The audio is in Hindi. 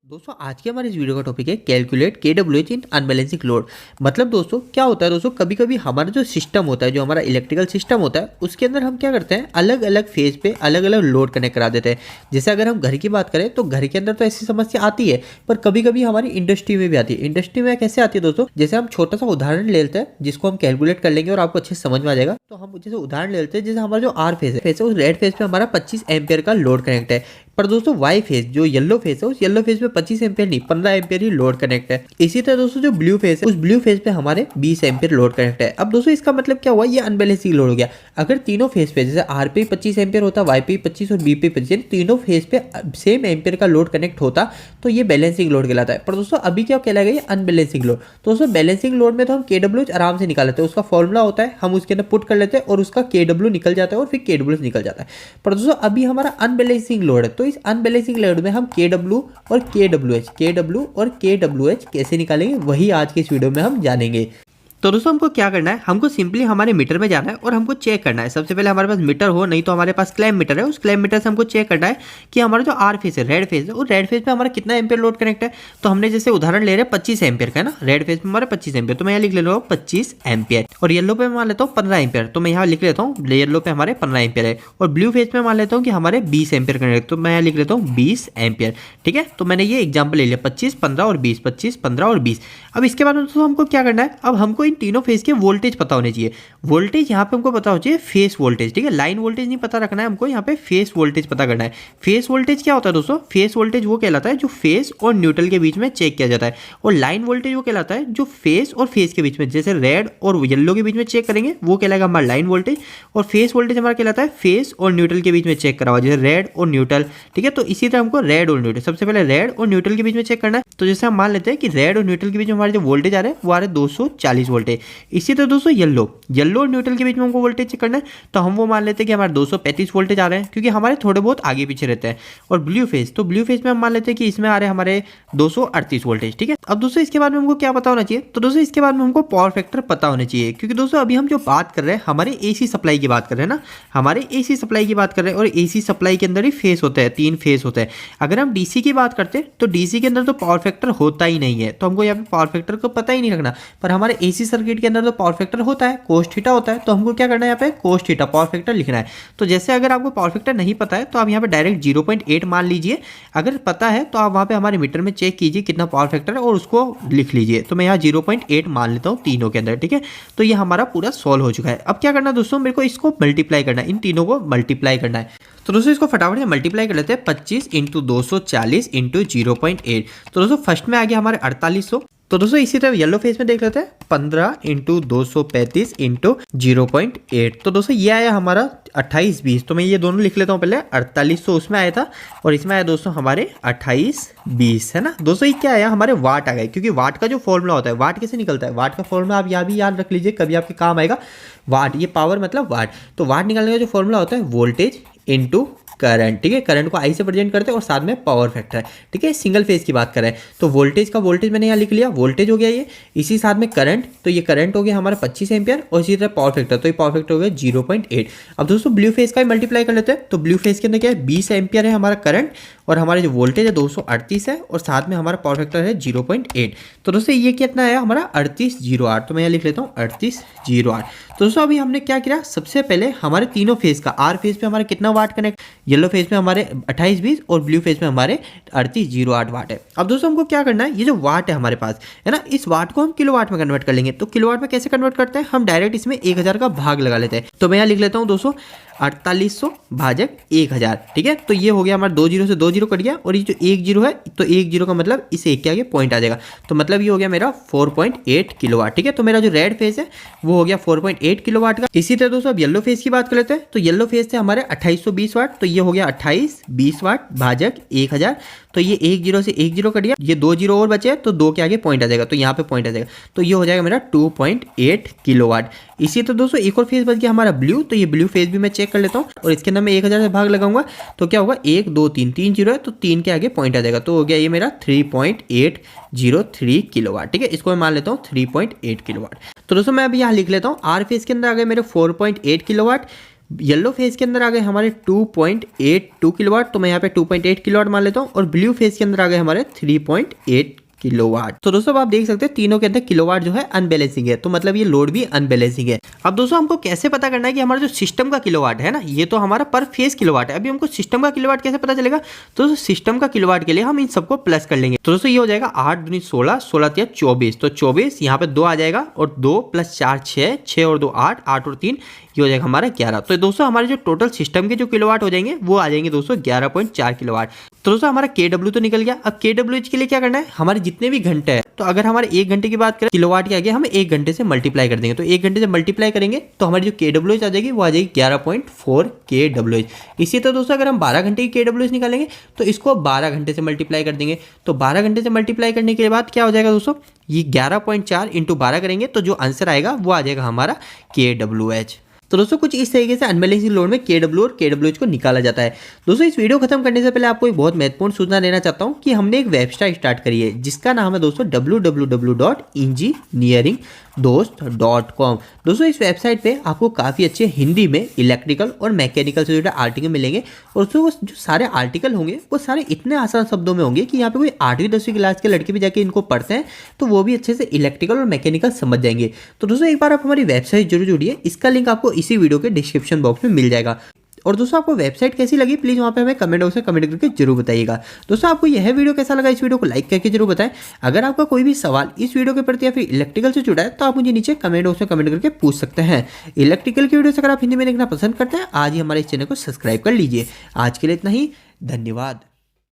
दोस्तों आज के हमारे इस वीडियो का टॉपिक है कैलकुलेट केडब्ल्यूएच इन अनबैलेंसिंग लोड। मतलब दोस्तों क्या होता है दोस्तों, कभी कभी हमारा जो सिस्टम होता है, जो हमारा इलेक्ट्रिकल सिस्टम होता है, उसके अंदर हम क्या करते हैं, अलग अलग फेज पे अलग अलग लोड कनेक्ट करा देते हैं। जैसे अगर हम घर की बात करें तो घर के अंदर तो ऐसी समस्या आती है, पर कभी कभी हमारी इंडस्ट्री में भी आती है। इंडस्ट्री में कैसे आती है दोस्तों, जैसे हम छोटा सा उदाहरण ले लेते हैं जिसको हम कैलकुलेट कर लेंगे और आपको अच्छे से समझ में आ जाएगा। तो हम जैसे उदाहरण ले लेते हैं, जैसे हमारा जो आर फेज है उस रेड फेज पे हमारा 25 एम्पियर का लोड कनेक्ट है, पर दोस्तों वाई फेज जो येलो फेज है उस येलो फेज पे 25 एम्पियर नहीं 15 एम्पियर ही लोड कनेक्ट है। इसी तरह दोस्तों जो ब्लू फेज है उस ब्लू फेज पे हमारे 20 एम्पियर लोड कनेक्ट है। अब दोस्तों इसका मतलब क्या हुआ, ये अनबैलेंसिंग लोड हो गया। अगर तीनों फेज पे जैसे आर पे 25 एम्पियर होता, वाई पे 25 और बी पे 25, तीनों फेज पे सेम एम्पियर का लोड कनेक्ट होता तो ये बैलेंसिंग लोड कहलाता है। पर दोस्तों अभी क्या कहलाएगा, ये अनबैलेंसिंग लोड। तो दोस्तों बैलेंसिंग लोड में तो हम केडब्ल्यूएच आराम से निकाल लेते हैं, उसका फॉर्मूला होता है, हम उसके अंदर पुट कर लेते हैं और उसका केडब्ल्यू निकल जाता है और फिर केडब्ल्यूएच निकल जाता है। पर दोस्तों अभी हमारा अनबैलेंसिंग लोड है, तो इस अनबैलेंसिंग लोड में हम केडब्ल्यू और केडब्ल्यूएच कैसे निकालेंगे वही आज के इस वीडियो में हम जानेंगे। तो दोस्तों हमको क्या करना है, हमको सिंपली हमारे मीटर में जाना है और हमको चेक करना है। सबसे पहले हमारे पास मीटर हो, नहीं तो हमारे पास क्लैम्प मीटर है, उस क्लैम्प मीटर से हमको चेक करना है कि हमारा जो आर फेज है, रेड फेज है, और रेड फेज पे हमारा कितना एम्पियर लोड कनेक्ट है। तो हमने जैसे उदाहरण ले रहे हैं 25 एम्पियर का है ना, रेड फेज में हमारा 25 एम्पियर, तो मैं यहाँ लिख ले रहा हूँ 25 एम्पियर। और येलो पे मान लेता हूँ 15 एम्पियर, तो मैं यहाँ लिख लेता हूँ येलो पे हमारे 15 एम्पियर है। और ब्लू फेज पे मान लेता हूँ कि हमारे 20 एम्पियर कनेक्ट, तो मैं यहाँ लिख लेता हूँ 20 एम्पियर। ठीक है, तो मैंने ये एग्जाम्पल ले लिया 25, 15 और 20, 25, 15 और 20। अब इसके बाद दोस्तों हमको क्या करना है, अब हमको इन तीनों फेज के वोल्टेज पता होने चाहिए। वोल्टेज यहाँ पे हमको पता होना चाहिए फेस वोल्टेज, ठीक है, लाइन वोल्टेज नहीं पता रखना है हमको, यहाँ पे फेस वोल्टेज पता करना है। फेस वोल्टेज क्या होता है दोस्तों, फेस वोल्टेज वो कहलाता है जो फेस और न्यूट्रल के बीच में चेक किया जाता है। और लाइन वोल्टेज वो कहलाता है जो फेस और फेस के बीच में, जैसे रेड और येलो के बीच में चेक करेंगे वो कहलाएगा हमारा लाइन वोल्टेज। और फेस वोल्टेज हमारा कहलाता है फेस और न्यूट्रल के बीच में चेक करा हुआ, जैसे रेड और न्यूट्रल। ठीक है, तो इसी तरह हमको रेड और न्यूट्रल, सबसे पहले रेड और न्यूट्रल के बीच में चेक करना है। तो जैसे हम मान लेते हैं कि रेड और न्यूट्रल के बीच में हमारे जो वोल्टेज आ रहे हैं वो आ रहे 240 वोल्टेज। इसी तरह दोस्तों येलो और न्यूट्रल के बीच में हमको वोल्टेज चेक करना है, तो हम वो मान लेते हैं कि हमारे 235 वोल्टेज आ रहे हैं, क्योंकि हमारे थोड़े बहुत आगे पीछे रहते हैं। और ब्लू फेज, तो ब्लू फेज में हम मान लेते हैं कि इसमें आ रहे हैं हमारे 238 वोल्टेज। ठीक है, अब दोस्तों इसके बाद में हमको क्या पता होना चाहिए, तो दोस्तों इसके बाद में हमको पावर फैक्टर पता होना चाहिए, क्योंकि दोस्तों अभी हम जो बात कर रहे हैं हमारे एसी सप्लाई की बात कर रहे हैं ना, हमारे एसी सप्लाई की बात कर रहे हैं। और एसी सप्लाई के अंदर ही फेज होते हैं, 3 फेज होते हैं। अगर हम डीसी की बात करते हैं तो डीसी के अंदर तो पावर फैक्टर होता ही नहीं है, तो हमको यहाँ पे पावर फैक्टर को पता ही नहीं रखना। पर हमारे एसी सर्किट के अंदर तो पावर फैक्टर होता है, कोस थीटा होता है, तो हमको क्या करना है, यहाँ पे कोस थीटा पावर फैक्टर लिखना है। तो जैसे अगर आपको पावर फैक्टर नहीं पता है तो आप यहाँ पे डायरेक्ट 0.8 मान लीजिए। अगर पता है तो आप वहाँ पे हमारे मीटर में चेक कीजिए कितना पावर फैक्टर है और उसको लिख लीजिए। तो मैं यहाँ 0.8 मान लेता हूँ तीनों के अंदर। ठीक है, तो ये हमारा पूरा सॉल्व हो चुका है। अब क्या करना है दोस्तों, मेरे को इसको मल्टीप्लाई करना है, इन तीनों को मल्टीप्लाई करना है। तो दोस्तों इसको फटाफट से मल्टीप्लाई कर लेते हैं, 25 इंटू 240 इंटू 0.8। तो दोस्तों फर्स्ट में आ गया हमारे 4800। तो दोस्तों इसी तरह येलो फेज में देख लेते हैं, 15 इंटू 235 इंटू 0.8। तो दोस्तों ये आया हमारा 2820। तो मैं ये दोनों लिख लेता हूँ, पहले 4800 उसमें आया था और इसमें आया दोस्तों हमारे 2820, है ना। दोस्तों ये क्या आया, हमारे वाट आ गए, क्योंकि वाट का जो फॉर्मूला होता है, वाट कैसे निकलता है, वाट का फॉर्मूला आप यहाँ भी याद रख लीजिए, कभी आपके काम आएगा। वाट, ये पावर मतलब वाट, तो वाट निकालने का जो फॉर्मूला होता है वोल्टेज इंटू करंट। ठीक है, करंट को आई से प्रेजेंट करते हैं और साथ में पावर फैक्टर है। ठीक है, सिंगल फेज की बात कर रहे हैं तो वोल्टेज का वोल्टेज मैंने यहाँ लिख लिया, वोल्टेज हो गया ये, इसी साथ में करंट, तो ये करंट हो गया हमारा 25 एम्पियर, और इसी तरह पावर फैक्टर, तो ये पावर फैक्टर हो गया 0.8। अब दोस्तों ब्लू फेज का ही मल्टीप्लाई कर लेते हैं, तो ब्लू फेज के अंदर क्या है, 20 एम्पियर है हमारा करंट, और हमारे जो वोल्टेज है 238 है, और साथ में हमारा पावर फैक्टर है 0.8। तो दोस्तों ये कितना आया हमारा 3808। तो मैं यहाँ लिख लेता हूँ 3808। तो दोस्तों अभी हमने क्या किया, सबसे पहले हमारे तीनों फेज का, आर फेज पे हमारे कितना वाट कनेक्ट, येलो फेज में हमारे 2820 और ब्लू फेज में हमारे 3808 वाट है। अब दोस्तों हमको क्या करना है, ये जो वाट है हमारे पास है ना, इस वाट को हम किलोवाट में कन्वर्ट कर लेंगे। तो किलोवाट में कैसे कन्वर्ट करते हैं, हम डायरेक्ट इसमें 1000 का भाग लगा लेते हैं। तो मैं यहाँ लिख लेता हूँ दोस्तों 4800 भाजक 1000। ठीक है, तो ये हो गया हमारा 2 जीरो से 2 जीरो कट गया, और ये जो 1 जीरो है, तो 1 जीरो का मतलब इस एक के आगे पॉइंट आ जाएगा, तो मतलब ये हो गया मेरा 4.8 किलोवाट। ठीक है, तो मेरा जो रेड फेज है वो हो गया 4.8 किलोवाट का। इसी तरह दोस्तों अब येलो फेज की बात कर लेते हैं, तो येलो फेज थे हमारे 2820 वाट, तो ये हो गया 2820 वाट भाजक 1000। तो ये 1 जीरो से 1 जीरो कट गया, ये 2 जीरो और बचे, तो 2 के आगे पॉइंट आ जाएगा, तो यहाँ पे पॉइंट आ जाएगा, तो ये हो जाएगा मेरा 2.8 किलोवाट। इसी तरह दोस्तों एक और फेज बच गया हमारा ब्लू, तो ये ब्लू फेज भी मैं चेक कर लेता हूँ, और इसके अंदर मैं 1000 से भाग लगाऊंगा, तो क्या होगा 1 2 3 3 जीरो है, तो 3 के आगे पॉइंट आ जाएगा, तो हो गया ये मेरा 3.803 किलोवाट। ठीक है, इसको मैं मान लेता हूँ 3.8 किलोवाट। तो दोस्तों मैं अभी यहाँ लिख लेता हूँ, आर फेज के अंदर आ गए मेरे 4.8 किलोवाट, येलो फेज के अंदर आ गए हमारे 2.82 किलोवाट, तो मैं यहाँ पे 2.8 किलोवाट मान लेता हूँ। और ब्लू फेज के अंदर आ गए हमारे 3.8 किलोवाट। तो दोस्तों आप देख सकते हैं तीनों के अंदर किलोवाट जो है अनबैलेंसिंग है, तो मतलब ये लोड भी अनबैलेंसिंग है। अब दोस्तों हमको कैसे पता करना है कि हमारा जो सिस्टम का किलोवाट है ना, ये तो हमारा पर फेज किलोवाट है। अभी हमको सिस्टम का किलोवाट कैसे पता चलेगा? तो दोस्तों सिस्टम का किलोवाट के लिए हम इन सबको प्लस कर लेंगे। तो दोस्तों ये हो जाएगा 8 दूनी 16, 16 तिया 24, तो 24 यहाँ पे 2 आ जाएगा और 2 + 4 6, 6 और 2 8, 8 और 3 ये हो जाएगा हमारा 11। तो दोस्तों हमारे जो टोटल सिस्टम के जो किलोवाट हो जाएंगे वो आ जाएंगे दोस्तों 11.4 किलोवाट। तो दोस्तों हमारा KW तो निकल गया। अब KWH के लिए क्या करना है, हमारे जितने भी घंटे हैं, तो अगर हमारे 1 घंटे की बात करें किलोवाट के आगे हम 1 घंटे से मल्टीप्लाई कर देंगे, तो 1 घंटे से मल्टीप्लाई करेंगे तो हमारी जो KWH आ जाएगी वो आ जाएगी 11.4 KWH। इसी तरह दोस्तों अगर हम 12 घंटे की KWH निकालेंगे तो इसको 12 घंटे से मल्टीप्लाई कर देंगे, तो 12 घंटे से मल्टीप्लाई करने के बाद क्या हो जाएगा दोस्तों, ये 11.4 × 12 करेंगे तो जो आंसर आएगा वो आ जाएगा हमारा KWH। तो दोस्तों कुछ इस तरीके से अनबैलेंसिंग लोड में KW और KWH को निकाला जाता है। दोस्तों इस वीडियो खत्म करने से पहले आपको एक बहुत महत्वपूर्ण सूचना देना चाहता हूं कि हमने एक वेबसाइट स्टार्ट करी है जिसका नाम है दोस्तों www.engineeringdost.com। दोस्तों इस वेबसाइट पे आपको काफ़ी अच्छे हिंदी में इलेक्ट्रिकल और मैकेनिकल से जुड़े आर्टिकल मिलेंगे, और दोस्तों जो सारे आर्टिकल होंगे वो सारे इतने आसान शब्दों में होंगे कि यहाँ पे कोई 8वीं 10वीं क्लास के लड़के भी जाके इनको पढ़ते हैं तो वो भी अच्छे से इलेक्ट्रिकल और मैकेनिकल समझ जाएंगे। तो दोस्तों एक बार आप हमारी वेबसाइट जरूर जुड़िए, इसका लिंक आपको इसी वीडियो के डिस्क्रिप्शन बॉक्स में मिल जाएगा। और दोस्तों आपको वेबसाइट कैसी लगी प्लीज़ वहाँ पे हमें कमेंट बॉक्स में कमेंट करके जरूर बताइएगा। दोस्तों आपको यह वीडियो कैसा लगा, इस वीडियो को लाइक करके जरूर बताएं। अगर आपका कोई भी सवाल इस वीडियो के प्रति या फिर इलेक्ट्रिकल से जुड़ा है तो आप मुझे नीचे कमेंट बॉक्स में कमेंट करके पूछ सकते हैं। इलेक्ट्रिकल की वीडियो अगर आप हिंदी में देखना पसंद करते हैं आज ही हमारे इस चैनल को सब्सक्राइब कर लीजिए। आज के लिए इतना ही, धन्यवाद।